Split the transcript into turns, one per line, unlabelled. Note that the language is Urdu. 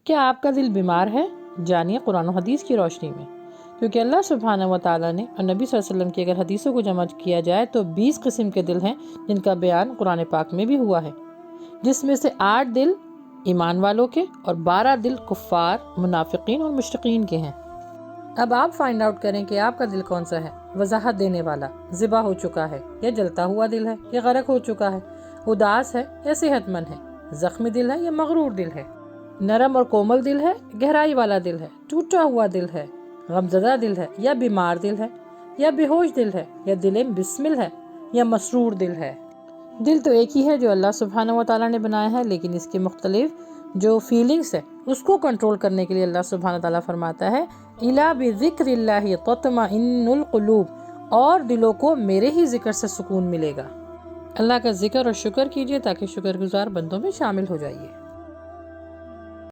کیا آپ کا دل بیمار ہے؟ جانیے قرآن و حدیث کی روشنی میں، کیونکہ اللہ سبحانہ و تعالیٰ نے اور نبی صلی اللہ علیہ وسلم کی اگر حدیثوں کو جمع کیا جائے تو 20 قسم کے دل ہیں جن کا بیان قرآن پاک میں بھی ہوا ہے، جس میں سے 8 دل ایمان والوں کے اور 12 دل کفار، منافقین اور مشرکین کے ہیں۔ اب آپ فائنڈ آؤٹ کریں کہ آپ کا دل کون سا ہے۔ وضاحت دینے والا: ذبح ہو چکا ہے یا جلتا ہوا دل ہے یا غرق ہو چکا ہے، اداس ہے یا صحت مند ہے، زخمی دل ہے یا مغرور دل ہے، نرم اور کومل دل ہے، گہرائی والا دل ہے، ٹوٹا ہوا دل ہے، غمزدہ دل ہے یا بیمار دل ہے، یا بے ہوش دل ہے، یا دل بسمل ہے یا مسرور دل ہے۔ دل تو ایک ہی ہے جو اللہ سبحانہ و تعالیٰ نے بنایا ہے، لیکن اس کے مختلف جو فیلنگز ہے اس کو کنٹرول کرنے کے لیے اللہ سبحانہ و تعالیٰ فرماتا ہے الا بذکر اللہ تطمئن القلوب، اور دلوں کو میرے ہی ذکر سے سکون ملے گا۔ اللہ کا ذکر اور شکر کیجیے تاکہ شکر گزار بندوں میں شامل ہو جائیے۔